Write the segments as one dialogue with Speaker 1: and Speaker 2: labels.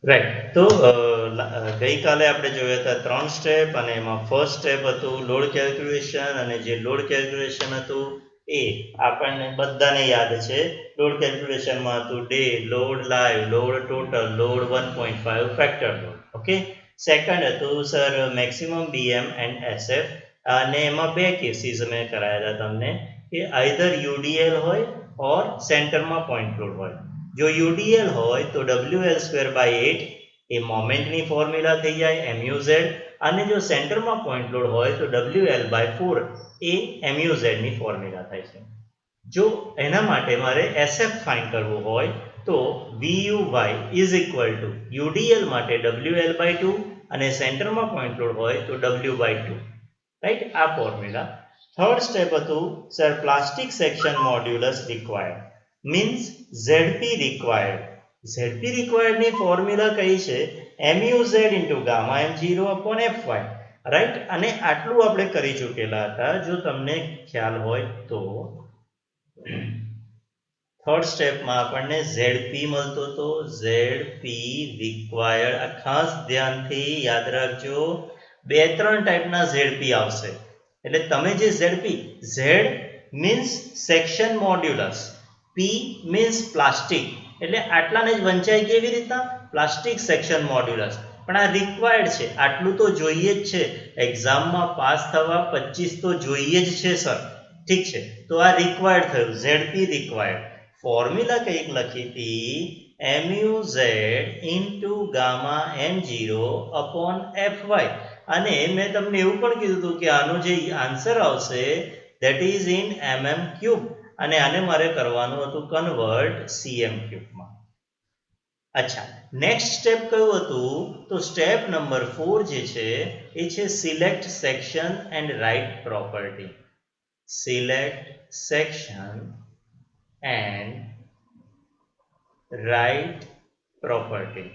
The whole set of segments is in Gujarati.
Speaker 1: રાઈટ. તો ગઈકાલે આપણે જોયા હતા 3 સ્ટેપ અને એમાં ફર્સ્ટ સ્ટેપ હતું લોડ કેલ્ક્યુલેશન અને જે લોડ કેલ્ક્યુલેશન હતું એ આપણને બધાને યાદ છે. લોડ કેલ્ક્યુલેશનમાં હતું dead, load live, load total, load 1.5 factor load. Okay. Second હતું sir maximum BM and SF અને એમાં બે કેસીસ મેં કરાયા હતા તમને કે આઈધર યુડીએલ હોય ઓર સેન્ટરમાં પોઈન્ટ લોડ હોય. જો યુડીએલ હોય તો WL²/8 એ મોમેન્ટની ફોર્મ્યુલા થઈ જાય MUZ અને જો સેન્ટરમાં પોઈન્ટ લોડ હોય તો WL/4 એ MUZ ની ફોર્મ્યુલા થાય છે. જો એના માટે મારે SF ફાઇન્ડ કરવું હોય તો VUY is equal two UDL માટે WL/2 અને સેન્ટરમાં પોઈન્ટ લોડ હોય તો W/2. રાઈટ, આ ફોર્મ્યુલા. થર્ડ સ્ટેપ હતું sir plastic section modulus required means ZP required. ZP રિક્વાયર્ડની ફોર્મ્યુલા કઈ છે? MUZ into gamma M0 upon FY. Right, અને આટલું આપણે કરી ચૂકેલા હતા. જો તમને ખ્યાલ હોય તો થર્ડ સ્ટેપમાં આપણને ઝેડપી મળતો હતો. ઝેડપી રિક્વાયર્ડ. આ ખાસ ધ્યાનથી યાદ રાખજો. બે ત્રણ ટાઈપના ઝેડપી આવશે. એટલે તમે જે ZP, Z means section modulus, P means plastic, એટલે આટલાને જ વંચાય કેવી રીતના? Plastic section modulus. પણ આ રિક્વાયર્ડ છે, આટલું તો જોઈએ જ છે. એક્ઝામમાં પાસ થવા 25 તો જોઈએ જ છે સર. ઠીક છે, તો આ રિક્વાયર્ડ થયું, ઝેડપી રિક્વાયર્ડ. ફોર્મ્યુલા કંઈક લખી હતી MUZ into gamma M0 upon FY. અને મેં તમને એવું પણ કીધું હતું કે આનો જે આન્સર આવશે that is in mm³ અને આને મારે કરવાનું હતું કન્વર્ટ CM³ અચ્છા, નેક્સ્ટ સ્ટેપ કયું હતું? તો સ્ટેપ નંબર 4 જે છે એ છે select section and write property. Select section and write property.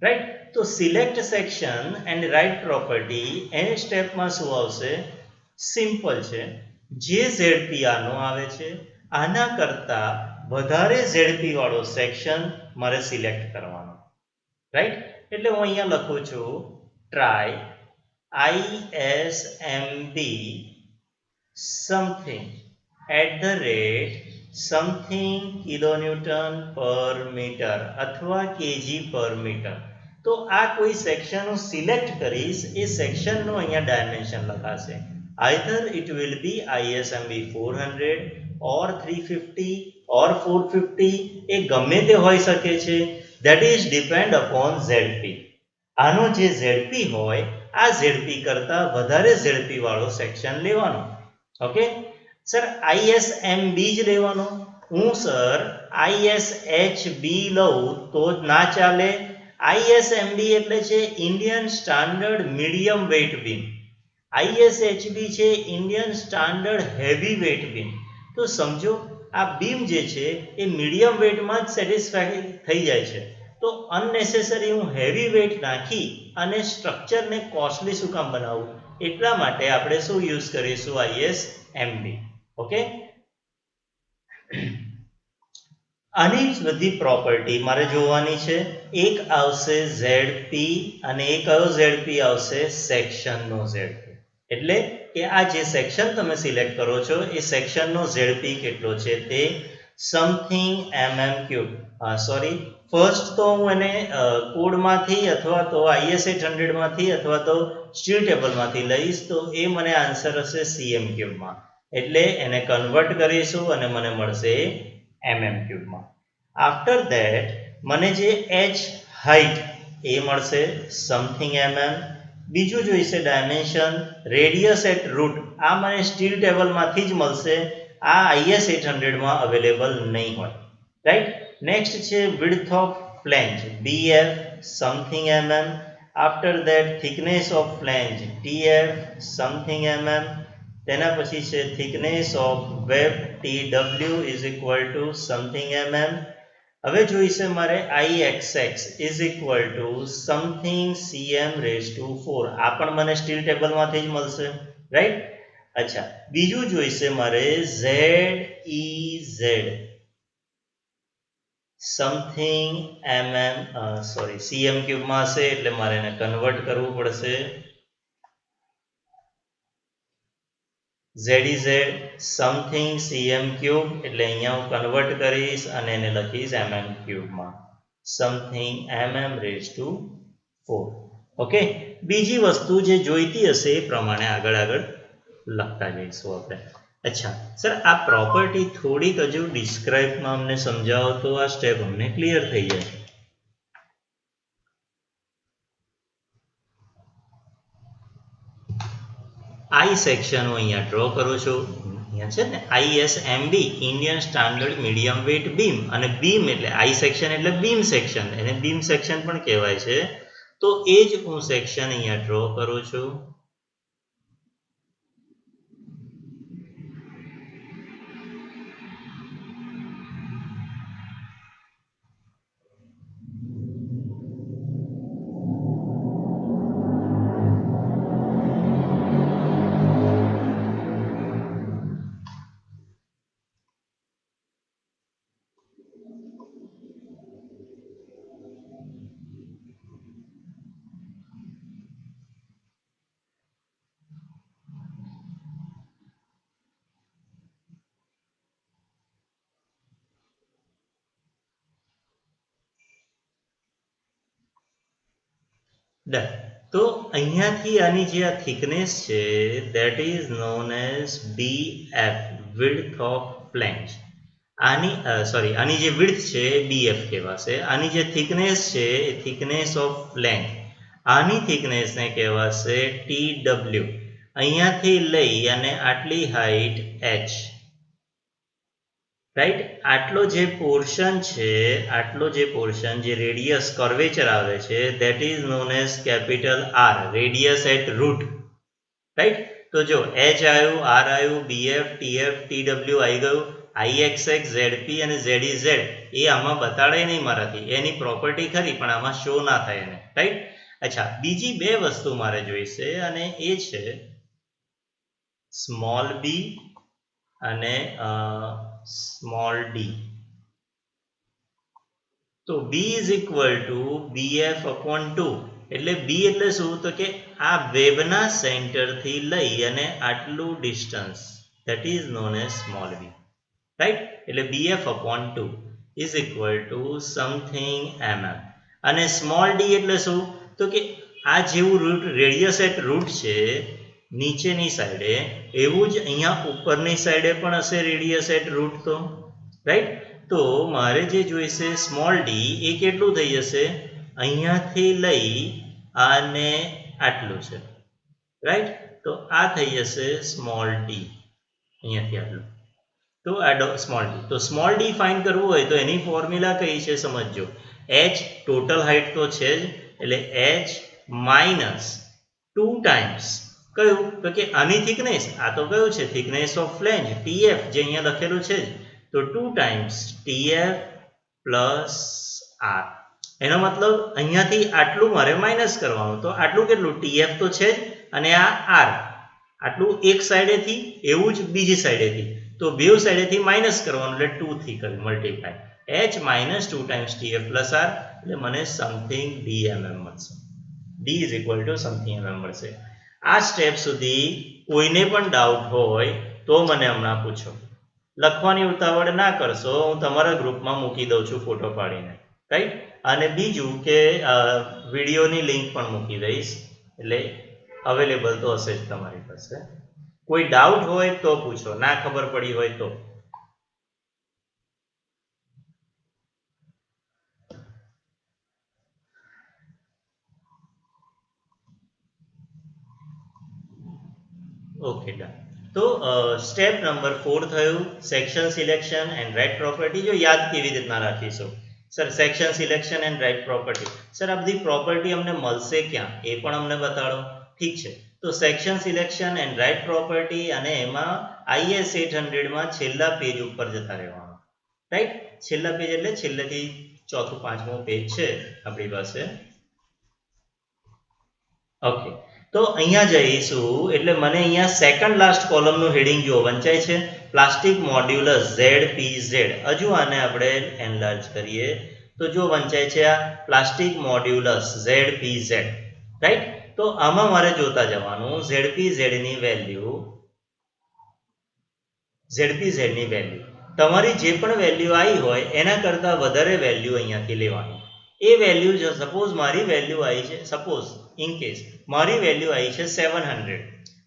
Speaker 1: Right, તો select section and write property એ સ્ટેપમાં શું આવશે? સિમ્પલ છે. જે ઝેડપી આનો આવે છે આના કરતા વધારે ઝેડપી વાળો સેક્શન મારે સિલેક્ટ કરવાનો. રાઈટ, એટલે હું અહીંયા લખું છું try ISMB something something kilonewton પર મીટર અથવા કેજી પર મીટર. તો આ કોઈ સેક્શન હું સિલેક્ટ કરીશ, એ સેક્શનનો અહીંયા ડાયમેન્શન લખાશે. Either it will be ISMB 400 ઓર 350 ઓર 450, એ ગમે તે હોઈ શકે છે. That is depend upon ઝેડપી. આનો જે ઝેડપી હોય આ ઝેડપી કરતા વધારે ઝેડપી વાળો સેક્શન લેવાનો. ઓકે સર, ISMB જ લેવાનો. હું સર ISHB લઉં તો ના ચાલે. ISMB એટલે છે Indian standard medium weight beam. ISHB છે Indian standard heavy weight beam. તો સમજો આ બીમ જે છે એ મીડિયમ વેઇટમાં જ સેટિસ્ફાઈ થઈ જાય છે. તો અનનેસેસરી હું હેવી વેઇટ નાખી અને સ્ટ્રક્ચરને કોસ્ટલી શું કામ બનાવવું? એટલા માટે આપણે શું યુઝ કરીશું? ISMB. ઓકે, આની જ બધી પ્રોપર્ટી મારે જોવાની છે. એક આવશે ઝેડપી અને એક કયો ઝેડપી આવશે? સેક્શનનો ઝેડપી. એટલે કે આ જે સેક્શન તમે સિલેક્ટ કરો છો એ સેક્શનનો ઝેડપી કેટલો છે તે સમથિંગ MM³. સોરી, ફર્સ્ટ તો હું એને કોડમાંથી અથવા તો IS 800માંથી અથવા તો સ્ટીલ ટેબલમાંથી લઈશ તો એ મને આન્સર હશે CM³માં. એટલે એને કન્વર્ટ કરીશું અને મને મળશે MM³માં. આફ્ટર ધેટ મને જે H હાઇટ એ મળશે સમથિંગ MM. બીજું જોઈશે ડાયમેન્શન રેડિયસ એટ રૂટ. આ મને સ્ટીલ ટેબલમાંથી જ મળશે. આ IS 800માં અવેલેબલ નહીં હોય. રાઈટ, નેક્સ્ટ છે width of flange BF something MM. After that thickness of flange TF something MM. તેના પછી છે thickness of web TW is equal to something MM. હવે જોઈશે મારે IXX is equal to something CM⁴. આ પણ મને સ્ટીલ ટેબલમાંથી જ મળશે. રાઈટ, અચ્છા, બીજું જોઈશે મારે ZEZ સમથિંગ સીએમ ક્યુબમાં હશે એટલે મારે એને કન્વર્ટ કરવું પડશે. ZZ સમથિંગ સીએમ ક્યુબ એટલે અહીંયા હું કન્વર્ટ કરીશ અને એને લખીશ mm ક્યુબમાં. Something mm⁴. ઓકે, બીજી વસ્તુ જે જોઈતી હશે એ પ્રમાણે આગળ લખતા જઈશું આપણે. અચ્છા સર, આ પ્રોપર્ટી થોડીક હજુ ડિસ્ક્રાઇબમાં અમને સમજાવો તો આ સ્ટેપ અમને ક્લિયર થઈ જાય. આઈ સેક્શન હું અહીંયા ડ્રો કરું છું. અહીંયા છે ને ISMB Indian standard medium weight beam, અને બીમ એટલે આઈ સેક્શન એટલે બીમ સેક્શન, એને બીમ સેક્શન પણ કહેવાય છે. તો એ જ હું સેક્શન અહીંયા ડ્રો કરું છું. ડન. તો અહીંયાથી આની જે આ થિકનેસ છે that is known as BF, width of flange. આની જે વિડ્થ છે એ BF કહેવાશે. આની જે થિકનેસ છે એ થિકનેસ ઓફ ફ્લેંજ, આની થિકનેસને કહેવાશે TW. અહીંયાથી લઈ અને આટલી હાઈટ h, રાઈટ. આટલો જે પોર્શન જે રેડિયસ કર્વેચર આવે છે that is known as capital R, radius at root, right. તો જો h આવ્યું, R આવ્યું, BF, TF, TW આવી ગયું. IXX, ZP અને ZEZ એ આમાં બતાડાય નહીં મારાથી, એની પ્રોપર્ટી ખરી પણ આમાં શો ના થાય એને, રાઈટ. અચ્છા, બીજી બે વસ્તુ મારે જોઈશે અને એ છે સ્મોલ b અને સ્મોલ d. તો b is equal two BF/2. એટલે b એટલે શું? તો કે આ વેબના સેન્ટરથી લઈ અને આટલું distance, that is known as small b, right. એટલે BF/2 is equal to something mm. અને સ્મોલ d એટલે શું? તો કે આ જેવું રૂટ, રેડિયસ એટ રૂટ છે નીચેની સાઈડે, એવું જ અહીંયા ઉપરની સાઈડે પણ હશે રેડિયસ એટ રૂટ, તો રાઈટ. તો મારે જે જોઈશે સ્મોલ ડી એ કેટલું થઈ જશે? અહીંયાથી લઈ અને આટલું છે, રાઈટ. તો આ થઈ જશે સ્મોલ ડી, અહીંયાથી આટલું. તો આ સ્મોલ ડી. તો સ્મોલ ડી ફાઇન્ડ કરવું હોય તો એની ફોર્મ્યુલા કઈ છે સમજજો. h ટોટલ હાઇટ તો છે જ, એટલે h માઇનસ 2 ટાઈમ્સ કયું? તો કે આની થિકનેસ, આ તો કયું છે? થિકનેસ ઓફ ફ્લેંજ TF, જે અહીંયા લખેલું છે જ. તો 2 ટાઈમ્સ TF પ્લસ R. એનો મતલબ અહીંયાથી આટલું મારે માઇનસ કરવાનું. તો આટલું કેટલું? TF તો છે જ, અને આ R આટલું એક સાઈડેથી, એવું જ બીજી સાઈડેથી. તો બેવ સાઈડેથી માઇનસ કરવાનું, એટલે 2 થી multiply. h minus 2 times TF plus R, એટલે મને સમથિંગ DMM મળશે. D is equal to something mm મળશે. આ સ્ટેપ સુધી કોઈને પણ ડાઉટ હોય તો મને હમણાં પૂછો. લખવાની ઉતાવળ ના કરશો, હું તમારા ગ્રુપમાં મૂકી દઉં છું ફોટો પાડીને, રાઈટ. અને બીજું કે વિડીયોની લિંક પણ મૂકી દઈશ, એટલે અવેલેબલ તો હશે જ તમારી પાસે. કોઈ ડાઉટ હોય તો પૂછો, ના ખબર પડી હોય તો. Okay, done. તો સ્ટેપ નંબર 4 થયું section selection and write property. જો યાદ કેવી રીતના રાખીશું sir? Section selection and write property. Sir આ બધી પ્રોપર્ટી અમને મળશે ક્યાં એ પણ અમને બતાડો. ઠીક છે, તો section selection and write property, અને એમાં IS 800માં છેલ્લા પેજ ઉપર જતા રહેવાનું, રાઈટ. છેલ્લા પેજ એટલે છેલ્લેથી ચોથું પાંચમું પેજ છે આપણી પાસે. ઓકે, તો અહીંયા જઈશું એટલે મને અહીંયા સેકન્ડ લાસ્ટ કોલમનું હેડિંગ જો વંચાય છે. Plastic modulus ZPZ. હજુ આને આપણે એનલાર્જ કરીએ તો જો વંચાય છે આ પ્લાસ્ટિક મોડ્યુલસ ZPZ, રાઈટ? તો આમાં મારે જોતા જવાનું ZPZ ની વેલ્યુ, ZPZ ની વેલ્યુ તમારી જે પણ વેલ્યુ આવી હોય એના કરતાં વધારે વેલ્યુ અહીંયાથી લેવાની. એ વેલ્યુ જો સપોઝ મારી વેલ્યુ આવી છે, સપોઝ ઇન કેસ મારી વેલ્યુ આવી છે 700,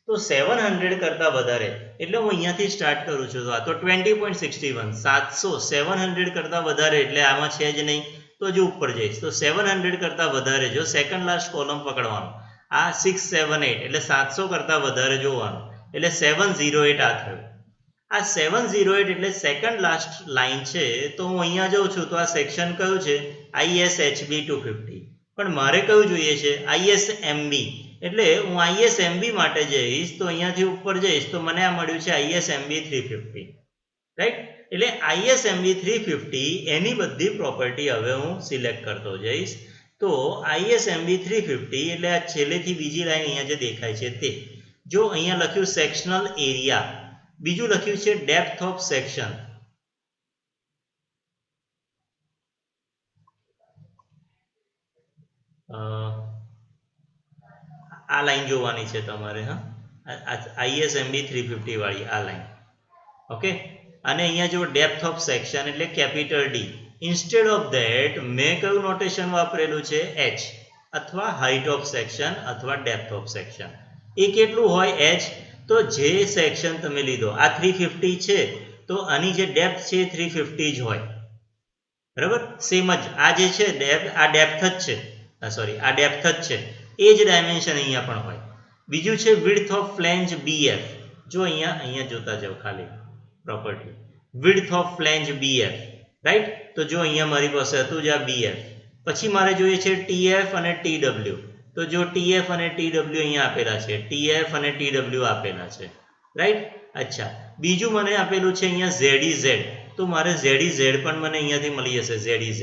Speaker 1: તો 700 કરતાં વધારે એટલે હું અહીંયાથી સ્ટાર્ટ કરું છું. તો આ તો 20.61, 700, 700 કરતાં વધારે એટલે આમાં છે જ નહીં, તો હજુ ઉપર જઈશ તો 700 કરતાં વધારે જો સેકન્ડ લાસ્ટ કોલમ પકડવાનો, આ 678 એટલે 700 કરતાં વધારે જોવાનું એટલે 708 આ થયું. આ 708 એટલે સેકન્ડ લાસ્ટ લાઈન છે. તો હું અહીંયા જાઉં છું તો આ સેક્શન કયું છે? ISHB 250. પણ મારે કયું જોઈએ છે? ISMB. એટલે હું ISMB માટે જઈશ તો અહીંયાથી ઉપર જઈશ તો મને આ મળ્યું છે ISMB 350, રાઈટ? એટલે ISMB 350 એની બધી પ્રોપર્ટી હવે હું સિલેક્ટ કરતો જઈશ. તો ISMB 350 એટલે આ છેલ્લેથી બીજી લાઈન અહીંયા જે દેખાય છે તે, જો અહીંયા લખ્યું સેક્શનલ એરિયા, બીજું લખ્યું છે ડેપ્થ ઓફ સેક્શન. આ લાઈન જોવાની છે તમારે, હા, ISMB 350 વાળી આ લાઈન, ઓકે? અને અહીંયા જો ડેપ્થ ઓફ સેક્શન એટલે capital D. Instead of that મેં કયું નોટેશન વાપરેલું છે? H, અથવા હાઇટ ઓફ સેક્શન અથવા ડેપ્થ ઓફ સેક્શન. એ કેટલું હોય H? તો જે સેક્શન તમે લીધો આ 350 છે તો આની જે ડેપ્થ છે એ 350 જ હોય, બરાબર? સેમ જ આ જે છે ડેપ્થ, આ ડેપ્થ જ છે, સોરી આ ડેપ્થ જ છે, એ જ ડાયમેન્શન અહીંયા પણ હોય. બીજું છે વિડ્થ ઓફ ફ્લેંજ BF. જો અહીંયા જોતા જાઓ ખાલી property, width of flange BF, right? તો જો અહીંયા મારી પાસે હતું જ આ BF. પછી મારે જોઈએ છે TF અને TW. તો જો TF અને TW અહીંયા આપેલા છે, TF અને TW આપેલા છે, રાઈટ? અચ્છા, બીજું મને આપેલું છે અહીંયા ZEZ. તો મારે ZEZ પણ મને અહીંયાથી મળી જશે. ZEZ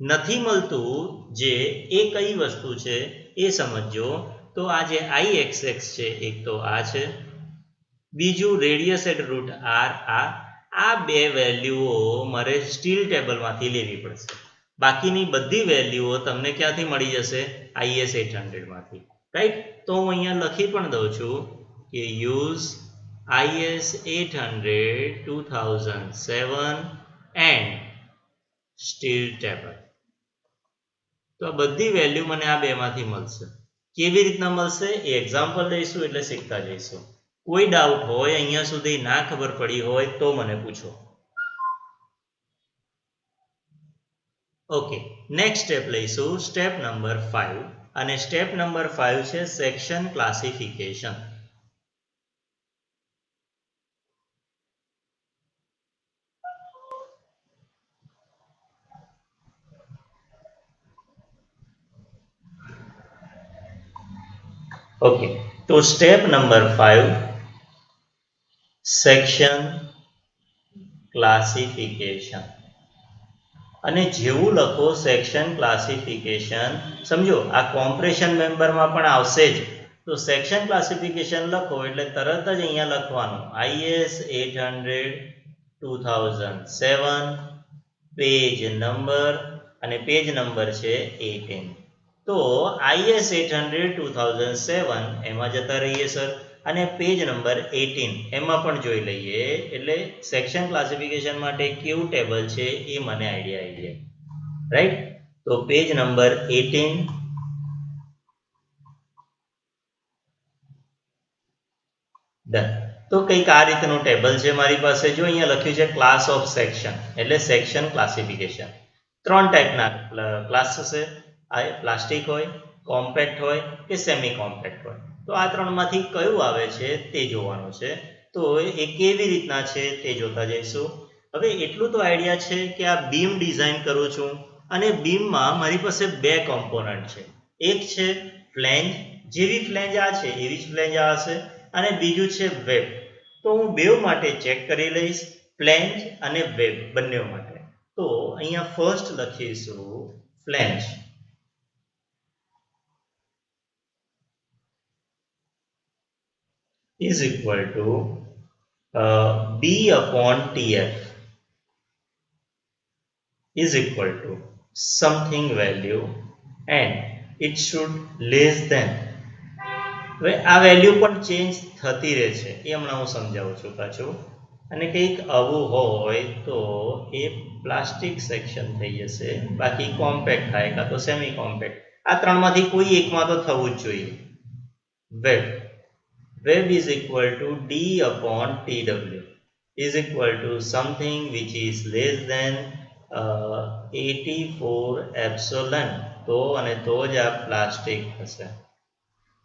Speaker 1: નથી મળતું જે એ કઈ વસ્તુ છે એ સમજો. તો આ જે IXX છે એક તો આ છે, બીજું રેડિયસ એટ રૂટ R, આ બે વેલ્યુઓ મારે સ્ટીલ ટેબલમાંથી લેવી પડશે. બાકીની બધી વેલ્યુઓ તમને ક્યાંથી મળી જશે? IS 800 માંથી, રાઈટ? તો હું અહીંયા લખી પણ દઉં છું કે use IS 800 2007 and steel table. તો આ બધી વેલ્યુ મને આ બેમાંથી મળશે. કેવી રીતના મળશે એ એક્ઝામ્પલ લઈશું એટલે શીખતા જઈશું. કોઈ ડાઉટ હોય અહીંયા સુધી ના ખબર પડી હોય તો મને પૂછો. ઓકે, નેક્સ્ટ સ્ટેપ લઈશું, સ્ટેપ નંબર 5. અને સ્ટેપ નંબર 5 છે સેક્શન ક્લાસિફિકેશન. ઓકે, તો સ્ટેપ નંબર 5 સેક્શન ક્લાસિફિકેશન. અને જેવું લખો સેક્શન ક્લાસિફિકેશન, સમજો આ કોમ્પ્રેશન મેમ્બરમાં પણ આવશે જ. તો સેક્શન ક્લાસિફિકેશન લખો એટલે તરત જ અહીંયા લખવાનું IS 800 2007, પેજ નંબર, અને પેજ નંબર છે 18. તો IS 800 2007 એમાં જતા રહીએ સર, અને પેજ નંબર 18 એમાં પણ જોઈ લઈએ એટલે સેક્શન ક્લાસિફિકેશન માટે કેવું ટેબલ છે એ મને આઈડિયા આવી જાય, રાઈટ? તો પેજ નંબર 18, ડન. તો કંઈક આ રીતનું ટેબલ છે મારી પાસે. જો અહીંયા લખ્યું છે ક્લાસ ઓફ સેક્શન એટલે સેક્શન ક્લાસિફિકેશન. 3 ટાઈપના ક્લાસ હશે, આ પ્લાસ્ટિક હોય, કોમ્પેક્ટ હોય કે સેમી કોમ્પેક્ટ હોય. તો આ ત્રણમાંથી કયું આવે છે તે જોવાનું છે. તો એ કેવી રીતના છે તે જોતા જઈશું. હવે એટલું તો આઈડિયા છે કે આ બીમ ડિઝાઇન કરું છું અને બીમમાં મારી પાસે બે કોમ્પોનન્ટ છે. એક છે ફ્લેંજ, જેવી ફ્લેંજ આ છે એવી જ ફ્લેંજ આ હશે, અને બીજું છે વેબ. તો હું બેવ માટે ચેક કરી લઈશ, ફ્લેંજ અને વેબ બંને માટે. તો અહીંયા ફર્સ્ટ લખીશું flange is equal to B upon TF is equal to something value and it should less than. હવે આ વેલ્યુ પણ ચેન્જ થતી રહે છે એ હમણાં હું સમજાવું છું પાછું અને કંઈક આવું હોય તો એ પ્લાસ્ટિક સેક્શન થઈ જશે બાકી કોમ્પેક્ટ થાય કાં તો સેમી કોમ્પેક્ટ આ ત્રણમાંથી કોઈ એકમાં તો થવું જ જોઈએ web is equal to D upon TW is equal to something which is less than 84 epsilon તો અને તો જ આ પ્લાસ્ટિક થશે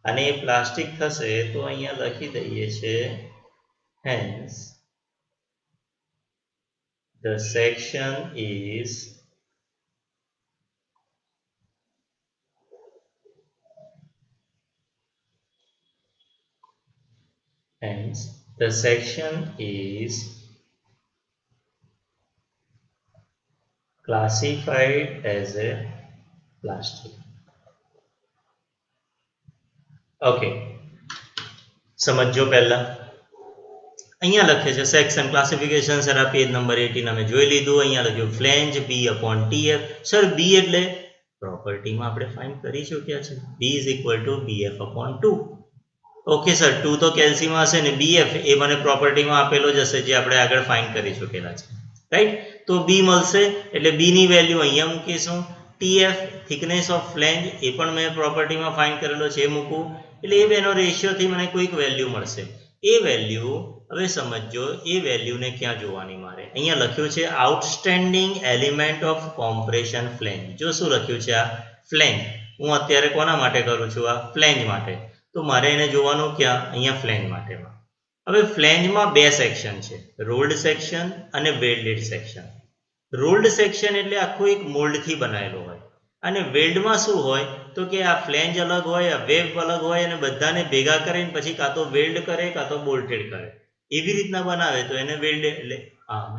Speaker 1: અને એ પ્લાસ્ટિક થશે તો અહીંયા લખી દઈએ છે hence the section is classified as a plastic. Okay સમજો પહેલા અહીંયા લખે છે સેક્શન ક્લાસિફિકેશન સર આ પેજ નંબર 18 અમે જોઈ લીધું અહીંયા લખ્યું flange B upon TF sir B એટલે પ્રોપર્ટીમાં આપણે ફાઇન્ડ કરી ચૂક્યા છે B is equal to BF upon 2 okay sir 2 તો કેલ્સીમાં હશે ને BF એ મને પ્રોપર્ટીમાં આપેલો જ હશે જે આપણે આગળ ફાઇન્ડ કરી ચૂકેલા છે રાઈટ તો B મળશે એટલે B ની વેલ્યુ અહીંયા મૂકીશું TF થિકનેસ ઓફ ફ્લેંજ એ પણ મેં પ્રોપર્ટીમાં ફાઇન્ડ કરેલો છે એ મૂકું એટલે એ બેનો રેશિયોથી મને કોઈક વેલ્યુ મળશે એ વેલ્યુ હવે સમજો એ વેલ્યુને ક્યાં જોવાની મારે અહીંયા લખ્યું છે outstanding element of compression flange જો શું લખ્યું છે આ ફ્લેંજ હું અત્યારે કોના માટે કરું છું આ ફ્લેંજ માટે તો મારે એને જોવાનું ક્યાં અહીંયા ફ્લેંજ માટેમાં હવે ફ્લેંજમાં બે સેક્શન છે રોલ્ડ સેક્શન અને વેલ્ડેડ સેક્શન રોલ્ડ સેક્શન એટલે આખું એક મોલ્ડથી બનાવેલો હોય અને વેલ્ડમાં શું હોય તો કે આ ફ્લેંજ અલગ હોય આ વેબ અલગ હોય અને બધાને ભેગા કરીને પછી કાં તો વેલ્ડ કરે કાં તો બોલ્ટેડ કરે એવી રીતના બનાવે તો એને વેલ્ડ એટલે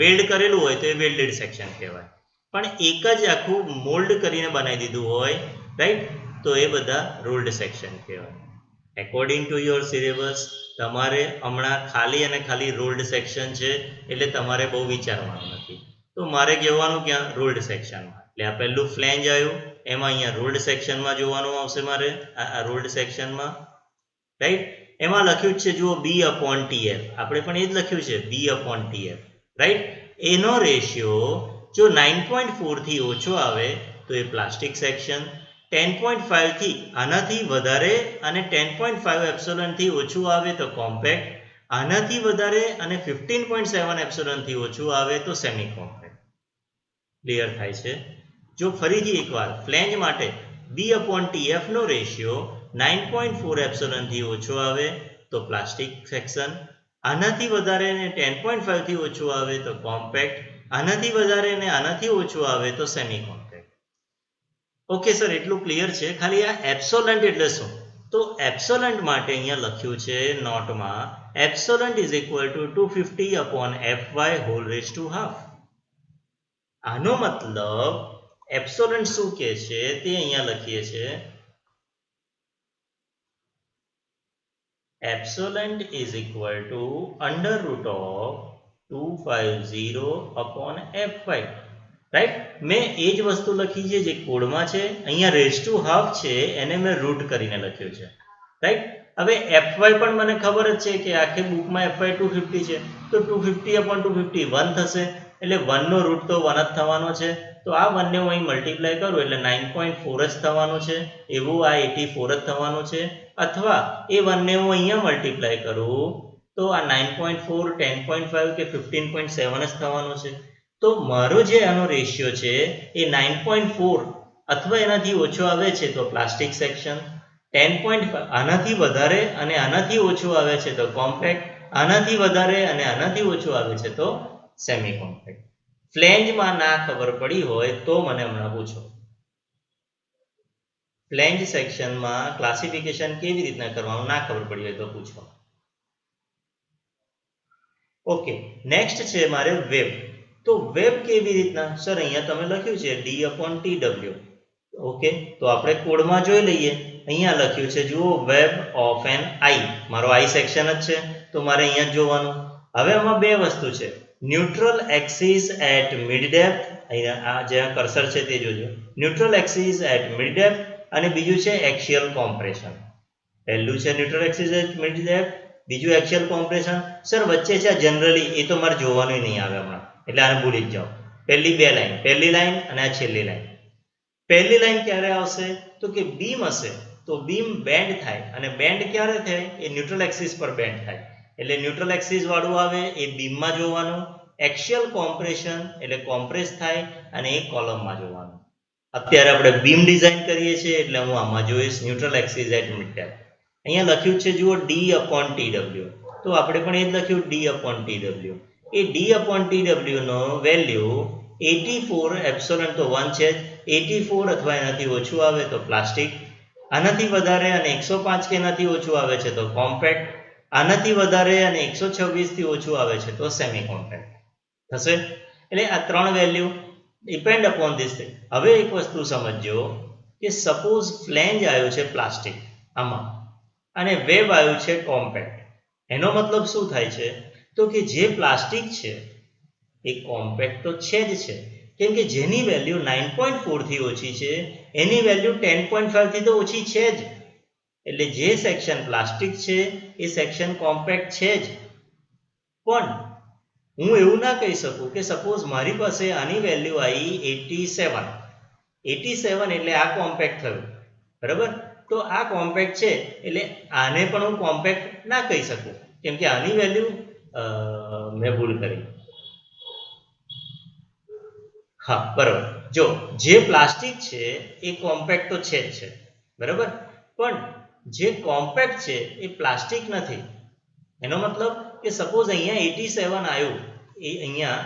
Speaker 1: વેલ્ડ કરેલું હોય તો એ વેલ્ડેડ સેક્શન કહેવાય પણ એક જ આખું મોલ્ડ કરીને બનાવી દીધું હોય રાઈટ તો એ બધા રોલ્ડ સેક્શન કહેવાય એકોર્ડિંગ ટુ યોર સિલેબસ તમારે હમણાં ખાલી અને ખાલી રોલ્ડ સેક્શન છે એટલે તમારે બહુ વિચારવાનું નથી તો મારે કહેવાનું ક્યાં રોલ્ડ સેક્શનમાં એટલે આ પહેલું ફ્લેંજ આવ્યું એમાં અહીંયા રોલ્ડ સેક્શનમાં જોવાનું આવશે મારે આ રોલ્ડ સેક્શનમાં રાઈટ એમાં લખ્યું છે જુઓ B upon TF આપણે પણ એ જ લખ્યું છે B upon TF રાઈટ એનો રેશિયો જો 9.4 થી ઓછો આવે તો એ પ્લાસ્ટિક સેક્શન 10.5 થી આનાથી વધારે અને 10.5 એપ્સિલોન થી ઓછું આવે તો કોમ્પેક્ટ આનાથી વધારે અને 15.7 એપ્સિલોન થી ઓછું આવે તો સેમી કોમ્પેક્ટ ક્લિયર થાય છે જો ફરીથી એકવાર ફ્લેંજ માટે B upon TF નો રેશિયો 9.4 એપ્સિલોન થી ઓછો આવે તો પ્લાસ્ટિક સેક્શન આનાથી વધારે અને 10.5 થી ઓછું આવે તો કોમ્પેક્ટ આનાથી વધારે અને આનાથી ઓછું આવે તો સેમી કોમ્પેક્ટ ઓકે સર એટલું ક્લિયર છે ખાલી આ એપ્સોલન્ટ એટલે શું તો એપ્સોલન્ટ માટે અહીંયા લખ્યું છે નોટમાં epsilon is equal to 250 upon fy whole raise to half આનો મતલબ એપ્સોલન્ટ શું કહે છે તે અહીંયા લખીએ છે epsilon is equal to under root of 250 upon fy right મેં એ જ વસ્તુ લખી છે જે કોડમાં છે અહીંયા રેઝ ટુ હાફ છે એને મેં રૂટ કરીને લખ્યું છે રાઈટ હવે fy પણ મને ખબર જ છે કે આખી બુકમાં fy 250 છે તો 250 upon 250 1 થશે એટલે 1 નો રૂટ તો 1 જ થવાનો છે તો આ 1 ને હું અહીં મલ્ટીપ્લાય કરું એટલે 9.4 જ થવાનું છે એવું આ 84 જ થવાનું છે અથવા એ 1 ને હું અહીંયા મલ્ટીપ્લાય કરું તો આ 9.4 10.5 કે 15.7 જ થવાનું છે તો મારો જે આનો રેશિયો છે એ 9.4 અથવા એનાથી ઓછો આવે છે તો પ્લાસ્ટિક સેક્શન 10.5 આનાથી વધારે અને આનાથી ઓછું આવે છે તો કોમ્પેક્ટ આનાથી વધારે અને આનાથી ઓછું આવે છે તો સેમી કોમ્પેક્ટ ફ્લેંજમાં ના ખબર પડી હોય તો મને હમણાં પૂછો ફ્લેંજ સેક્શનમાં ક્લાસિફિકેશન કેવી રીતના કરવાનું ના ખબર પડી હોય તો પૂછો ઓકે નેક્સ્ટ છે મારે વેબ તો વેબ કેવી રીતના સર અહીંયા તમે લખ્યું છે D upon TW ઓકે તો આપણે કોડમાં જોઈ લઈએ અહીંયા લખ્યું છે જુઓ વેબ ઓફ એન આઈ મારો આઈ સેક્શન જ છે તો મારે અહીંયા જ જોવાનું હવે આમાં બે વસ્તુ છે, neutral axis at mid depth, અહીંયા આ જ્યાં કર્સર છે તે જોજો, neutral axis at mid depth, અને બીજું છે એક્સિયલ કોમ્પ્રેશન. પહેલું છે neutral axis at mid depth, બીજું એક્સિયલ કોમ્પ્રેશન. સર વચ્ચે છે જનરલી, એ તો મારે જોવાનું નહીં આવે હમણાં, એટલે આને ભૂલી જ જાઓ. પહેલી બે લાઈન, પહેલી લાઈન અને આ છેલ્લી લાઈન. પહેલી લાઈન ક્યારે આવશે તો કે બીમ હશે તો બીમ બેન્ડ થાય, અને બેન્ડ ક્યારે થાય એ ન્યુટ્રલ એક્સિસ પર બેન્ડ થાય, એટલે ન્યુટ્રલ એક્સિસ વાળું આવે એ બીમમાં જોવાનું. એક્સિયલ કોમ્પ્રેશન એટલે કોમ્પ્રેસ થાય અને એ કોલમમાં જોવાનું. અત્યારે આપણે બીમ ડિઝાઇન કરીએ છીએ એટલે હું આમાં જોઈશ neutral axis at mid depth. અહીંયા લખ્યું છે જુઓ D/TW, તો આપણે પણ એ જ લખ્યું D/TW. એ D/TW નો વેલ્યુ 84 એપ્સિલોન તો 1 છે, 84 અથવા એનાથી ઓછું આવે તો પ્લાસ્ટિક, આનાથી વધારે અને 105 કે એનાથી ઓછું આવે છે તો કોમ્પેક્ટ, આનાથી વધારે અને 126 થી ઓછું આવે છે તો સેમી કોમ્પેક્ટ થશે. એટલે આ ત્રણ value depend upon this thing. હવે એક વસ્તુ સમજજો કે સપોઝ ફ્લેન્જ આવ્યું છે પ્લાસ્ટિક આમાં અને વેબ આવ્યું છે કોમ્પેક્ટ, એનો મતલબ શું થાય છે તો કે જે પ્લાસ્ટિક છે એ કોમ્પેક્ટ તો છે જ છે, કેમ કે જેની વેલ્યુ 9.4 થી ઓછી છે એની વેલ્યુ 10.5 થી તો ઓછી છે જ, એટલે જે સેક્શન પ્લાસ્ટિક છે એ સેક્શન કોમ્પેક્ટ છે જ. પણ હું એવું ના કહી શકું કે સપોઝ મારી પાસે આની વેલ્યુ આવી 87 એટલે આ કોમ્પેક્ટ થયું, બરાબર, તો આ કોમ્પેક્ટ છે એટલે આને પણ હું કોમ્પેક્ટ ના કહી શકું, કેમ કે આની વેલ્યુ મેં ભૂલ કરી. હા બરાબર, જો જે પ્લાસ્ટિક છે એ કોમ્પેક્ટ તો છે જ છે, બરાબર, પણ જે કોમ્પેક્ટ છે એ પ્લાસ્ટિક નથી. એનો મતલબ કે સપોઝ અહીંયા 87 આવ્યું, એ અહીંયા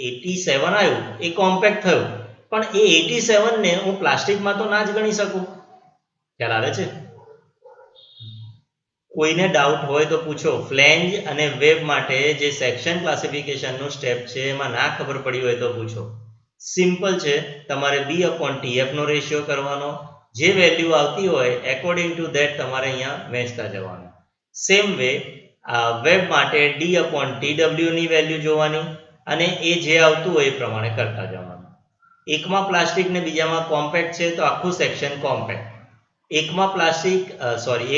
Speaker 1: 87 આવ્યું એ કોમ્પેક્ટ થયું, પણ એ 87 ને હું પ્લાસ્ટિકમાં તો ના જ ગણી શકું. ખ્યાલ આવે છે? કોઈને ડાઉટ હોય તો પૂછો. ફ્લેન્જ અને વેબ માટે જે સેક્શન ક્લાસિફિકેશનનું સ્ટેપ છે એમાં ના ખબર પડી હોય તો પૂછો. સિમ્પલ છે, તમારે B/TF નો રેશિયો કરવાનો, જે વેલ્યુ આવતી હોય એકોર્ડિંગ ટુ ધેટ તમારે અહીંયા વહેંચતા જવાનું. સેમ વે વેબ માટે D/TW ની વેલ્યુ જોવાની અને એ જે આવતું હોય એ પ્રમાણે કરતા જવાનું. એકમાં પ્લાસ્ટિક ને બીજામાં કોમ્પેક્ટ છે તો આખું સેક્શન કોમ્પેક્ટ, એકમાં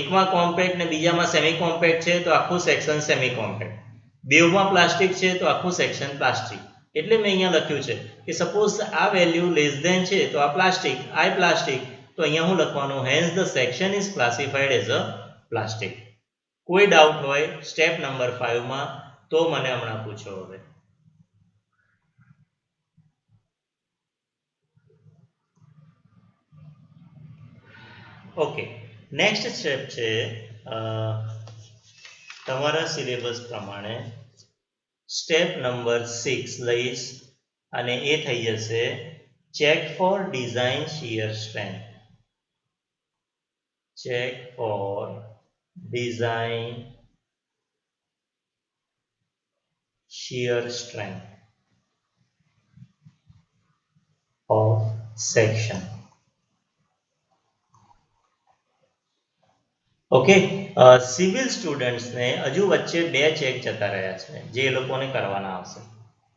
Speaker 1: એકમાં કોમ્પેક્ટ ને બીજામાં સેમી કોમ્પેક્ટ છે તો આખું સેક્શન સેમી કોમ્પેક્ટ, બેવમાં પ્લાસ્ટિક છે તો આખું સેક્શન પ્લાસ્ટિક. એટલે મેં અહીંયા લખ્યું છે કે સપોઝ આ વેલ્યુ લેસ ધેન છે તો આ પ્લાસ્ટિક, આ પ્લાસ્ટિક, તો અહીંયા હું લખવાનું hence the section is classified as a plastic. કોઈ ડાઉટ હોય સ્ટેપ નંબર 5 માં તો મને હમણાં પૂછો. હવે ઓકે, નેક્સ્ટ સ્ટેપ છે તમારા સિલેબસ પ્રમાણે સ્ટેપ નંબર 6 લઈશ અને એ થઈ જશે check for design shear strength. Check for design shear strength of section. Okay, civil સ્ટુડન્ટ્સને હજુ વચ્ચે બે ચેક જતા રહ્યા છે જે એ લોકોને કરવાના આવશે,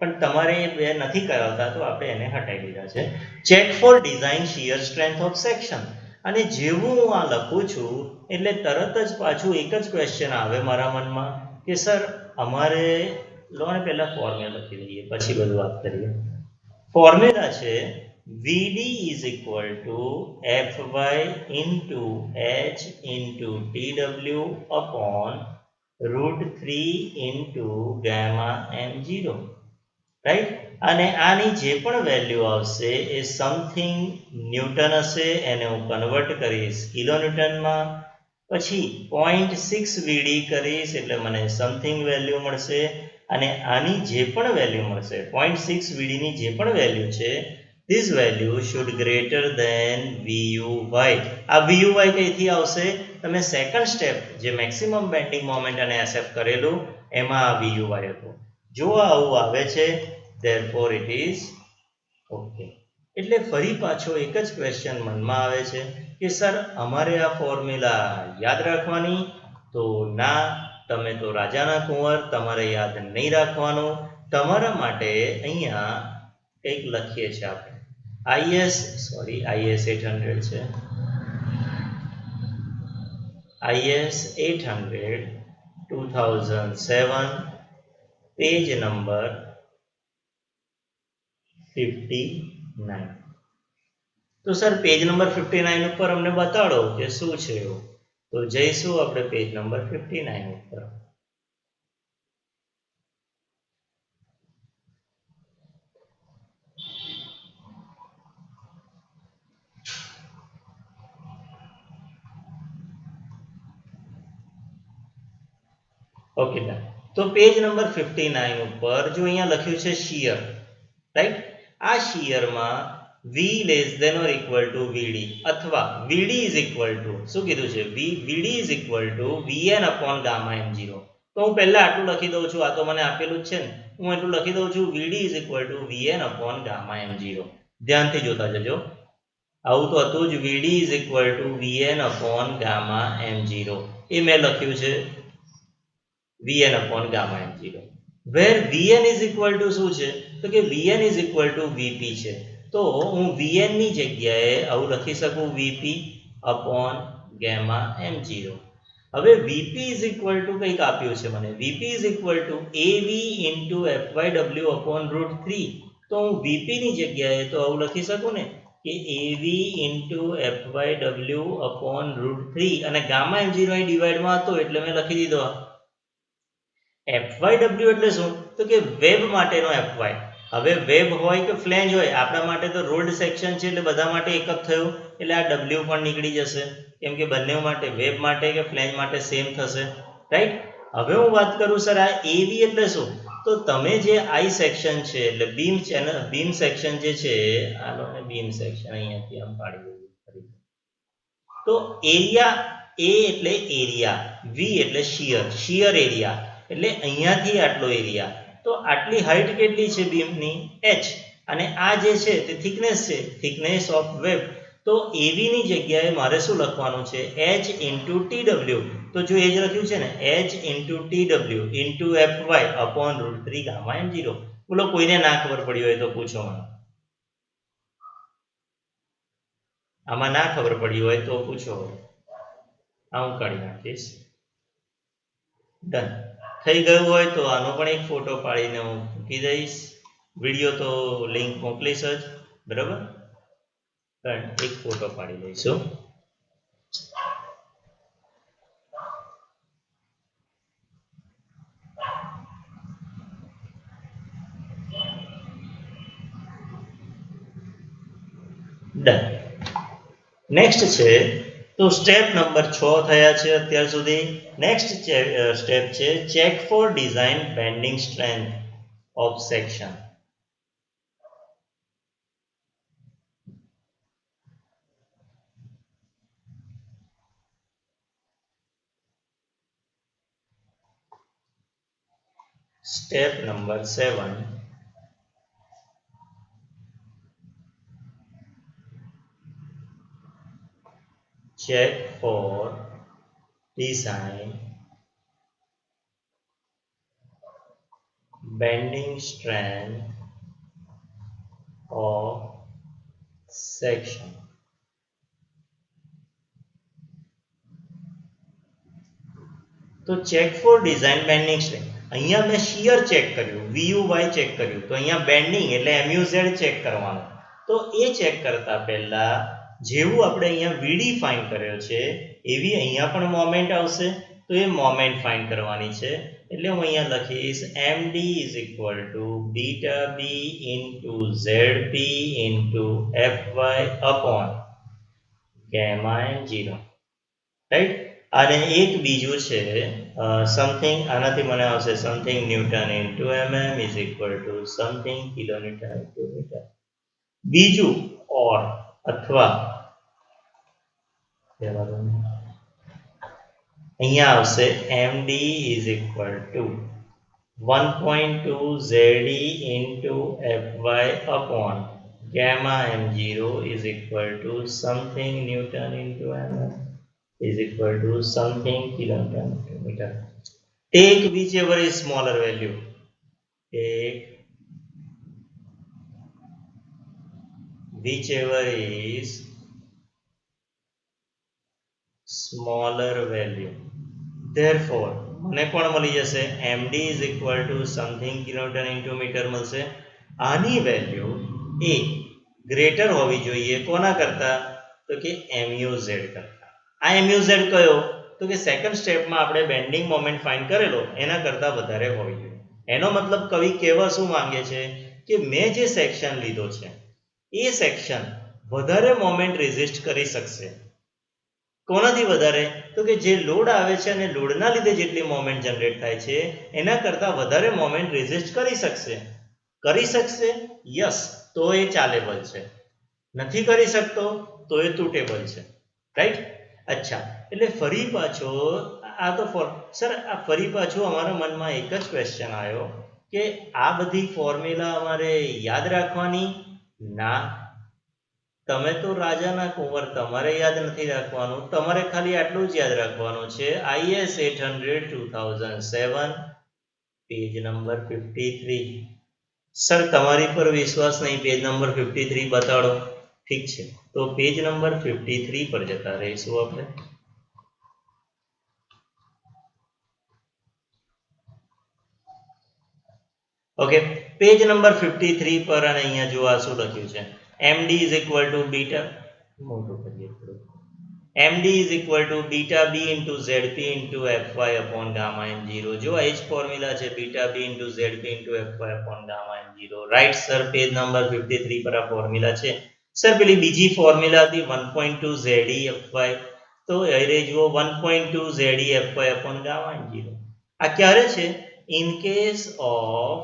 Speaker 1: પણ તમારે એ બે નથી કરાવતા તો આપણે એને હટાવી દીધા છે. Check for design shear strength of section. અને જેવું હું આ લખું છું એટલે તરત જ પાછું એક જ ક્વેશ્ચન આવે મારા મનમાં કે સર અમારે લો ને પહેલા ફોર્મ્યુલા લખી દઈએ પછી બધું વાત કરીએ. ફોર્મ્યુલા છે VD is equal to Fy into H into TW upon √3 into gamma m0, રાઈટ. અને આની જે પણ વેલ્યુ આવશે એ સમથિંગ ન્યૂટન હશે, એને હું કન્વર્ટ કરીશ કિલો ન્યૂટનમાં, પછી 0.6 VD કરીશ એટલે મને સમથિંગ વેલ્યુ મળશે, અને આની જે પણ વેલ્યુ મળશે 0.6 VD ની જે પણ વેલ્યુ છે this value should greater than VUY. આ VUY કઈથી આવશે? તમે સેકન્ડ સ્ટેપ જે મેક્સિમમ બેન્ડિંગ મોમેન્ટ અને SF કરેલું એમાં આ VUY હતું. જો આવું આવે છે therefore it is okay. એટલે ફરી પાછો એક જ ક્વેશ્ચન મનમાં આવે છે કે સર અમારે આ ફોર્મ્યુલા યાદ રાખવાની? તો ના, તમે તો રાજાના કુંવર, તમારે યાદ નહીં રાખવાનું. તમારા માટે અહીંયા કંઈક લખીએ છીએ આપણે. IS 800 છે. IS 800 2007 page number 59. તો સર પેજ નંબર 59 ઉપર અમને બતાડો કે શું છે એવું. તો જઈશું આપણે પેજ નંબર 59 ઉપર. Okay done. તો પેજ નંબર 59 ઉપર જો અહીંયા લખ્યું છે શિયર, રાઈટ. આ શિયરમાં V less than or equal to VD અથવા VD ઇઝ ઇક્વલ ટુ શું કીધું છે VD is equal to VN upon gamma M0. તો હું પહેલા આટલું લખી દઉં છું, આ તો મને આપેલું જ છે ને, હું એટલું લખી દઉં છું VD is equal to VN upon gamma M0. ધ્યાનથી જોતા જજો. આવું તો હતું જ, VD is equal to VN upon gamma M0. એ મેં લખ્યું છે VN upon gamma M0. Where VN is equal to શું છે? તો કે VN is equal to VP છે. તો હું VN ની જગ્યાએ આવું લખી શકું VP upon gamma M0. હવે VP is equal to કંઈક આપ્યું છે મને. VP is equal to AV into FYW upon root 3. તો હું VP ની જગ્યાએ તો આવું લખી શકું ને કે AV into FYW upon root 3 અને gamma M0 અહીં ડિવાઇડમાં હતો એટલે મેં લખી દીધો. FYW એટલે શું? તો કે વેબ માટેનો FY. હવે વેબ હોય કે ફ્લેંજ હોય, આપણા માટે તો રોલ્ડ સેક્શન છે એટલે બધા માટે એક જ થયું, એટલે આ W પણ નીકળી જશે, કેમ કે બંને માટે વેબ માટે કે ફ્લેંજ માટે સેમ થશે, રાઈટ. હવે હું વાત કરું સર આ AV એટલે શું? તો તમે જે આઈ સેક્શન છે એટલે બીમ સેક્શન જે છે, આને બીમ સેક્શન અહીંયાથી આમ પાડી દઉં. તો એરિયા A એટલે એરિયા, V એટલે શિયર એરિયા, એટલે અહીંયાથી આટલો એરિયા. તો આટલી હાઈટ કેટલી છે બીમની? H. અને આ જે છે તે થિકનેસ છે, થિકનેસ ઓફ વેબ. તો AV ની જગ્યાએ મારે શું લખવાનું છે? H into TW. તો જો એ જ લખ્યું છે ને H into TW into FY upon root 3 gamma M0. બોલો કોઈને ના ખબર પડી હોય તો પૂછો મને. આમાં ના ખબર પડી હોય તો પૂછો. હું કાઢી નાખીશ. ડન. થઈ ગયું હોય તો આનો પણ એક ફોટો પાડીને હું મૂકી દઈશ. વિડીયો તો લિંક મોકલીશ જ, બરાબર. પણ એક ફોટો પાડી દઈશું. ડન. નેક્સ્ટ છે તો સ્ટેપ નંબર 6 થયા છે અત્યાર સુધી. નેક્સ્ટ સ્ટેપ છે check for design bending strength of section. Step number 7. check for design bending strength of section. તો check for design bending strength. અહીંયા મેં શિયર ચેક કર્યું, VUY ચેક કર્યું, તો અહીંયા બેન્ડિંગ એટલે MUZ ચેક કરવાનું. તો એ ચેક કરતા પહેલા જેવું આપણે અહીંયા VD ફાઇન્ડ કર્યો છે એવી અહીંયા પણ મોમેન્ટ આવશે. તો એ મોમેન્ટ ફાઇન્ડ કરવાની છે, એટલે હું અહીંયા લખીશ MD is equal to beta B into ZP into FY upon gamma M0, રાઈટ. અને એક બીજું છે સમથિંગ, આનાથી મને આવશે something newton into mm is equal to something kilometre into metre. બીજું ઓર અથવા અહીંયા આવશે MD is equal to 1.2 ZE into FY upon gamma M0 is equal to something Newton into mm is equal to something kilometer per meter. take whichever is smaller value. Take whichever is smaller value. Therefore મને કોણ મળી જશે? md is equal to something kilonewton into meter મળશે. આની વેલ્યુ એ ગ્રેટર હોવી જોઈએ કોના કરતા? તો કે muz કરતા. આ muz કયો? તો કે સેકન્ડ સ્ટેપમાં આપણે બેન્ડિંગ મોમેન્ટ ફાઇન્ડ કરેલો એના કરતા વધારે હોવી જોઈએ. એનો મતલબ કવિ કહેવા શું માંગે છે કે મેં જે સેક્શન લીધો છે એ સેક્શન વધારે મોમેન્ટ રેઝિસ્ટ કરી શકશે. કોનાથી વધારે? તો કે જે લોડ આવે છે અને લોડના લીધે જેટલી મોમેન્ટ જનરેટ થાય છે એના કરતાં વધારે મોમેન્ટ રેઝિસ્ટ કરી શકશે. કરી શકશે? યસ, તો એ ચાલેબલ છે. નથી કરી શકતો તો એ તૂટેબલ છે. રાઈટ? અચ્છા, એટલે ફરી પાછો આ તો સર આ ફરી પાછું અમારા મનમાં એક જ ક્વેશ્ચન આવ્યો કે આ બધી ફોર્મ્યુલા અમારે યાદ રાખવાની? ના, તમે તો રાજાના કુંવર, તમારે યાદ નથી રાખવાનું. તમારે ખાલી આટલું જ યાદ રાખવાનું છે IS 800 2007 પેજ નંબર 53. સર તમારી પર વિશ્વાસ નહીં, પેજ નંબર 53 બતાડો. ઠીક છે, તો પેજ નંબર 53 પર જતા રહીશું આપણે. ઓકે, પેજ નંબર 53 પર અને અહીંયા જો આ શું લખ્યું છે, md is equal to beta, મોટું કરીએ થોડું, md is equal to beta b into zp into fy upon gamma m0. જો આ જ ફોર્મ્યુલા છે, beta b into zp into fy upon gamma m0. Right sir, page number 53 પર આ ફોર્મ્યુલા છે. સર પેલી બીજી ફોર્મ્યુલા હતી 1.2 ze fy, તો એ જુઓ 1.2 ze fy upon gamma m0. આ ક્યારે છે? In case of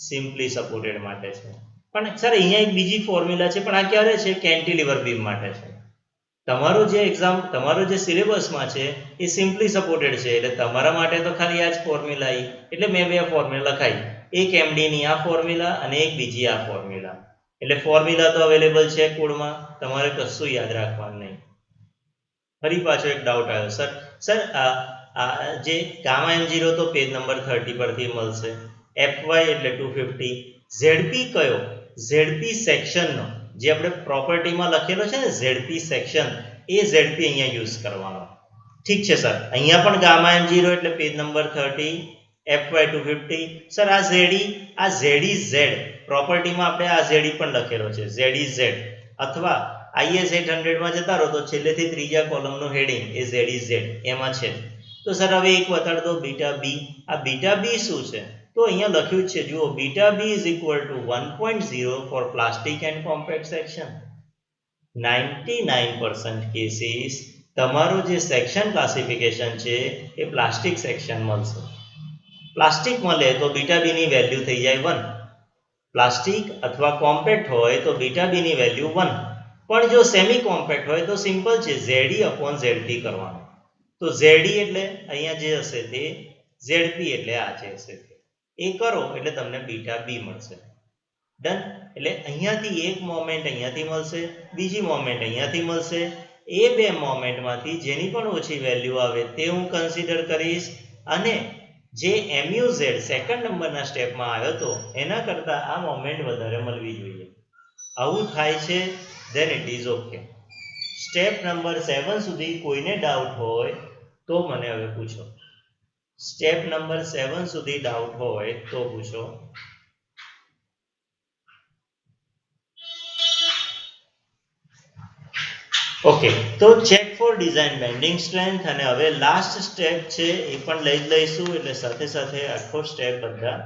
Speaker 1: simply supported માટે છે. પણ સર અહીંયા એક બીજી ફોર્મ્યુલા છે, પણ આ ક્યારે છે? કેન્ટિલીવર બીમ માટે છે. તમારો જે એક્ઝામ, તમારો જે સિલેબસમાં છે એ સિમ્પલી સપોર્ટેડ છે, એટલે તમારા માટે તો ખાલી આ જ ફોર્મ્યુલા આવી, એટલે મેં બે ફોર્મ્યુલા લખાઈ, એક એમડીની આ ફોર્મ્યુલા અને એક બીજી આ ફોર્મ્યુલા. એટલે ફોર્મ્યુલા તો અવેલેબલ છે કોડમાં, તમારે કશું યાદ રાખવાનું નહીં. ફરી પાછો એક ડાઉટ આવ્યો સર, આ જે ગામા m0 તો પેજ નંબર 30 પરથી મળશે, fy એટલે 250, ઝેડપી કયો? ઝેડપી સેક્શનનો, જે આપણે પ્રોપર્ટીમાં લખેલો છે ને ઝેડપી સેક્શન, એ ઝેડપી અહીંયા યુઝ કરવાનો. ઠીક છે સર, અહીંયા પણ ગામા m0 એટલે પેજ નંબર 30, fy 250. સર આ ઝેડી ઝેડ પ્રોપર્ટીમાં આપણે આ ઝેડી પણ લખેલો છે, ઝેડી ઝેડ, અથવા IS 800 માં જતા રહો તો છેલ્લેથી ત્રીજા કોલમનું હેડિંગ એ ZEZ એમાં છે. તો સર હવે એક બતાડ દો, બીટા બી. આ બીટા બી શું છે? તો અહીંયા લખ્યું છે, જુઓ, beta B is equal to 1.0 for plastic and compact section. 99% cases તમારો જે સેક્શન ક્લાસિફિકેશન છે એ પ્લાસ્ટિક સેક્શન મળશે. પ્લાસ્ટિક મળે તો બીટા બી ની વેલ્યુ થઈ જાય 1. પ્લાસ્ટિક અથવા કોમ્પેક્ટ હોય તો બીટા બી ની વેલ્યુ 1. પણ જો સેમી કોમ્પેક્ટ હોય તો સિમ્પલ છે, ZE upon ZP કરવાનું. તો ZE એટલે અહીંયા જે હશે તે, ZP એટલે આ જે હશે એ કરો એટલે તમને બીટા બી મળશે. ડન. એટલે અહીંયાથી એક મોમેન્ટ અહીંયાથી મળશે, બીજી મોમેન્ટ અહીંયાથી મળશે. એ બે મોમેન્ટમાંથી જેની પણ ઓછી વેલ્યુ આવે તે હું કન્સિડર કરીશ, અને જે MUZ સેકન્ડ નંબરના સ્ટેપમાં આવ્યો હતો એના કરતાં આ મોમેન્ટ વધારે મળવી જોઈએ. આવું થાય છે, then it is okay. Step number 7 સુધી કોઈને ડાઉટ હોય તો મને હવે પૂછો. સ્ટેપ નંબર 7 સુધી ડાઉટ હોય તો પૂછો. ઓકે, તો check for design bending strength, અને હવે લાસ્ટ સ્ટેપ છે એ પણ લઈ લઈશું, એટલે સાથે સાથે આખો સ્ટેપ બધા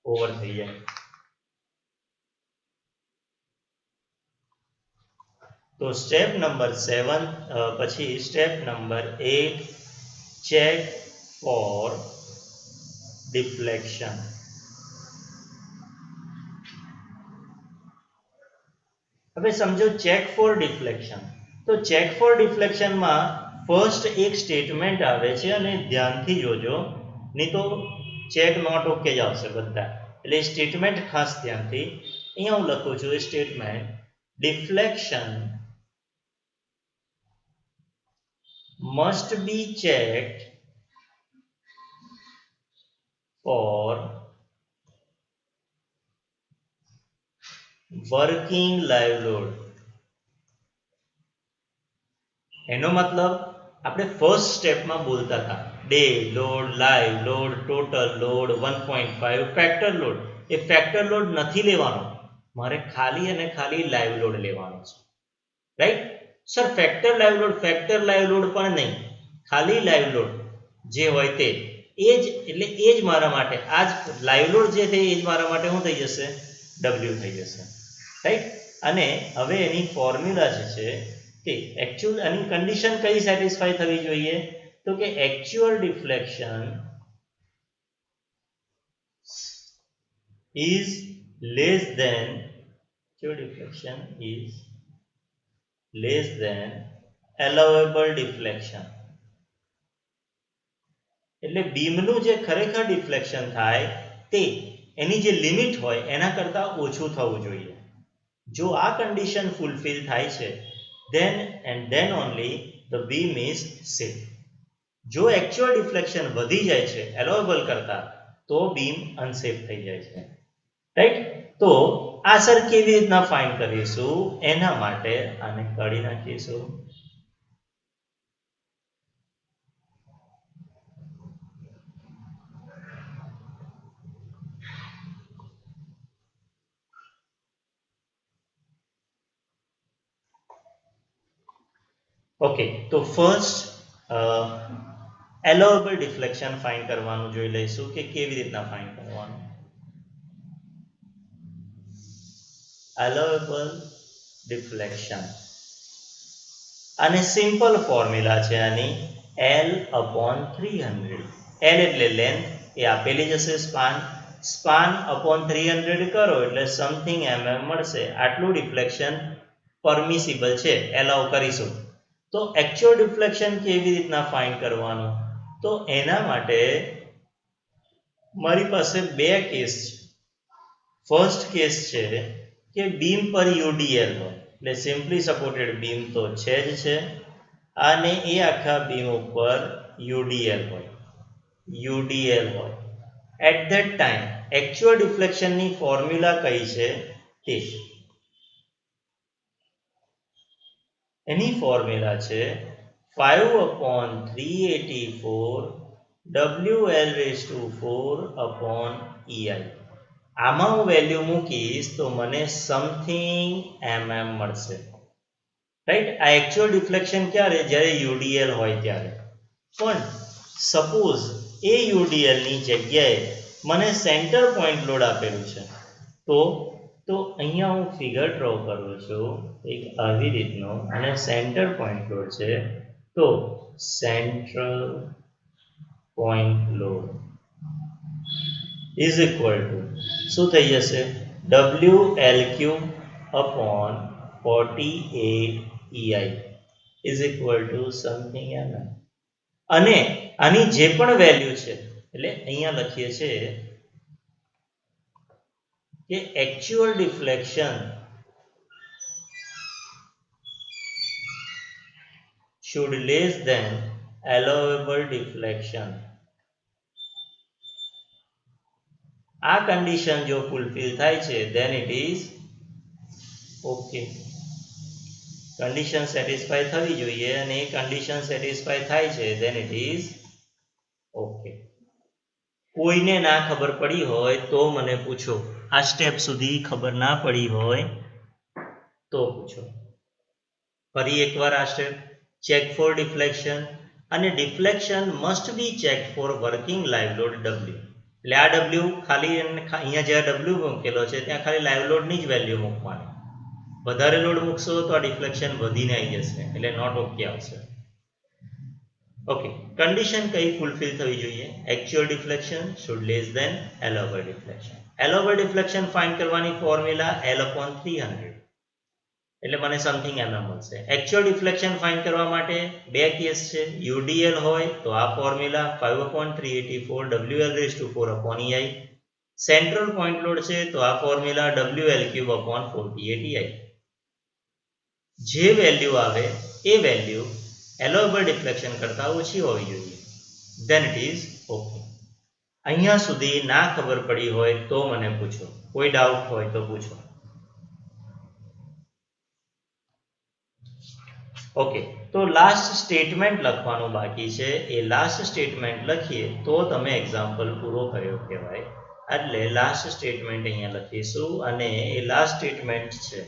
Speaker 1: ઓવર થઈ જાય. તો સ્ટેપ નંબર 7 પછી step number 8, check for deflection. હવે સમજો ચેક ફોર ડિફ્લેક્શન. તો ચેક ફોર ડિફ્લેક્શનમાં ફર્સ્ટ એક સ્ટેટમેન્ટ આવે છે, અને ધ્યાનથી જોજો, નહીં તો ચેક નોટ ઓકે જ આવશે બધા. એટલે સ્ટેટમેન્ટ ખાસ ધ્યાનથી, અહીંયા હું લખું છું એ statement, deflection must be checked for working live load. એનો મતલબ આપણે ફર્સ્ટ સ્ટેપમાં બોલતા હતા dead load, live load, total load, 1.5 factor load. એ ફેક્ટર લોડ નથી લેવાનો, મારે ખાલી અને ખાલી લાઈવ લોડ લેવાનો છે, right? Sir factor live load પણ નહીં, ખાલી લાઈવ લોડ જે હોય તે એ જ મારા માટે આ જ લાઈવ લોડ જે છે એ જ મારા માટે શું થઈ જશે? ડબલ્યુ થઈ જશે, રાઈટ? અને હવે એની ફોર્મ્યુલા જે છે કે એકચ્યુઅલ આની કન્ડિશન કઈ સેટિસ્ફાઈ થવી જોઈએ? તો કે actual deflection is less than allowable deflection. એટલે બીમનું જે ખરેખર ડિફ્લેક્શન થાય તે એની જે લિમિટ હોય એના કરતાં ઓછું થવું જોઈએ. જો આ કન્ડિશન ફૂલફિલ થાય છે then only the beam is safe. જો એકચ્યુઅલ ડિફ્લેક્શન વધી જાય છે એલોવેબલ કરતાં તો બીમ અનસેફ થઈ જાય છે, રાઈટ? તો આ સર કેવી રીતના ફાઇન્ડ કરીશું? એના માટે આને કાઢી નાખીશું. ઓકે, તો ફર્સ્ટ એલોવેબલ ડિફ્લેક્શન ફાઇન્ડ કરવાનું જોઈ લઈશું કે કેવી રીતના ફાઇન્ડ કરવાનું. allowable deflection અને સિમ્પલ ફોર્મ્યુલા છે આની L/300. L એટલે લેન્થ, એ આપેલી જશે સ્પાન અપોન 300 કરો એટલે સમથિંગ મળશે. આટલું ડિફ્લેક્શન પરમિસિબલ છે, એલાઉ કરીશું. તો એકચ્યુઅલ ડિફ્લેક્શન કેવી રીતના ફાઇન્ડ કરવાનું? તો એના માટે મારી પાસે બે કેસ છે. ફર્સ્ટ કેસ છે કે બીમ પર યુડીએલ હોય, એટલે સિમ્પલી સપોર્ટેડ બીમ તો છે જ છે, અને એ આખા બીમ ઉપર યુડીએલ હોય. એટ ધેટ ટાઈમ એકચ્યુઅલ ડિફ્લેક્શનની ફોર્મ્યુલા કઈ છે તે એની ફોર્મ્યુલા છે 5/384 WL/4/EI. આમાં હું વેલ્યુ મૂકીશ તો મને સમથિંગ મળશે, રાઈટ? આ એકચ્યુઅલ ડિફ્લેક્શન ક્યારે? જ્યારે યુડીએલ હોય ત્યારે. પણ સપોઝ એ યુડીએલ ની જગ્યાએ મને સેન્ટર પોઈન્ટ લોડ આપેલું છે, તો અહીંયા હું ફિગર ડ્રો કરું છું એક આવી રીતનો, અને સેન્ટર પોઈન્ટ લોડ છે, તો central point load is equal to શું થઈ જશે? WL3/48EI is equal to something અને આની જે પણ વેલ્યુ છે, એટલે અહીંયા લખીએ છીએ કે actual deflection should less than allowable deflection. આ કન્ડિશન જો ફૂલફિલ થાય છે then it is okay. Condition satisfy થવી જોઈએ, અને એ કન્ડિશન સેટિસ્ફાઈ થાય છે then it is okay. કોઈને ના ખબર પડી હોય તો મને પૂછો. આ સ્ટેપ સુધી ખબર ના પડી હોય તો પૂછો. ફરી એકવાર આ સ્ટેપ ચેક ફોર ડિફ્લેક્શન, અને deflection must be check for working live load W. એટલે આ ડબલ્યુ ખાલી અહીંયા જ્યાં ડબલ્યુ મૂકેલો છે ત્યાં ખાલી લાઈવ લોડની જ વેલ્યુ મૂકવાની. વધારે લોડ મૂકશો તો આ ડિફ્લેક્શન વધીને આવી જશે, એટલે નોટ ઓકે આવશે. ઓકે, કન્ડિશન કઈ ફૂલફિલ થવી જોઈએ? Actual deflection should less than allowable deflection. Allowable deflection find કરવાની ફોર્મ્યુલા L/300, એટલે મને સમથિંગ મળશે. એકચ્યુઅલ ડિફ્લેક્શન ફાઇન્ડ કરવા માટે બે કેસ છે. યુડીએલ હોય તો આ formula 5/384 WL/4/EI. Central point load છે તો આ ફોર્મ્યુલા WL3/48EI. જે વેલ્યુ આવે એ વેલ્યુ એલોવેબલ ડિફ્લેક્શન કરતાં ઓછી હોવી જોઈએ, then it is okay. અહીંયા સુધી ના ખબર પડી હોય તો મને પૂછો, કોઈ ડાઉટ હોય તો પૂછો. ઓકે, તો લાસ્ટ સ્ટેટમેન્ટ લખવાનું બાકી છે. એ લાસ્ટ સ્ટેટમેન્ટ લખીએ તો તમે એક્ઝામ્પલ પૂરો કર્યો કહેવાય. એટલે લાસ્ટ સ્ટેટમેન્ટ અહીંયા લખીશું અને એ લાસ્ટ સ્ટેટમેન્ટ છે.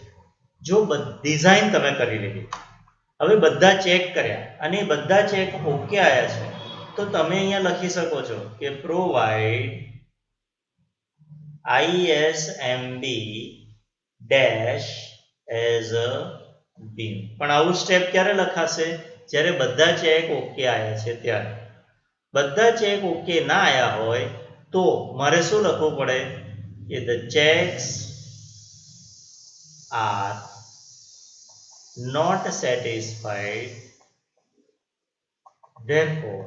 Speaker 1: જો ડિઝાઇન તમે કરી લીધી, હવે બધા ચેક કર્યા અને બધા ચેક ઓકે આવ્યા છે, તો તમે અહીંયા લખી શકો છો કે provide ISMB dash as a beam. પણ આવું સ્ટેપ ક્યારે લખાશે? જ્યારે બધા ચેક ઓકે આવ્યા છે ત્યારે. બધા ચેક ઓકે ના આવ્યા હોય તો મારે શું લખવું પડે કે the checks are not satisfied, therefore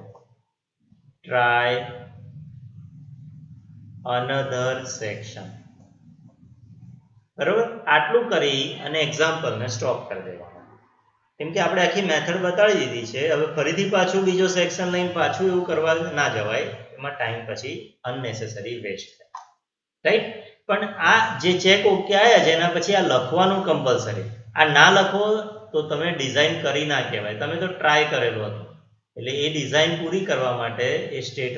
Speaker 1: try another section. બરોબર, આટલું કરી અને એક્ઝામ્પલને સ્ટોપ કરી દેવાનું. કેમ કે આપણે આખી મેથડ બતાવી દીધી છે. હવે ફરીથી પાછું બીજો સેક્શન લઈને પાછું એવું કરવા ના જવાય, એમાં ટાઈમ પછી અનનેસેસરી વેસ્ટ થાય, રાઈટ? પણ આ જે ચેક ઓકે આવ્યા છે એના પછી આ લખવાનું કમ્પલસરી. આ ના લખો તો તમે ડિઝાઇન કરી ના કહેવાય, તમે તો ટ્રાય કરેલું હતું. એટલે એ ડિઝાઇન પૂરી કરવા માટે એ સ્ટેટ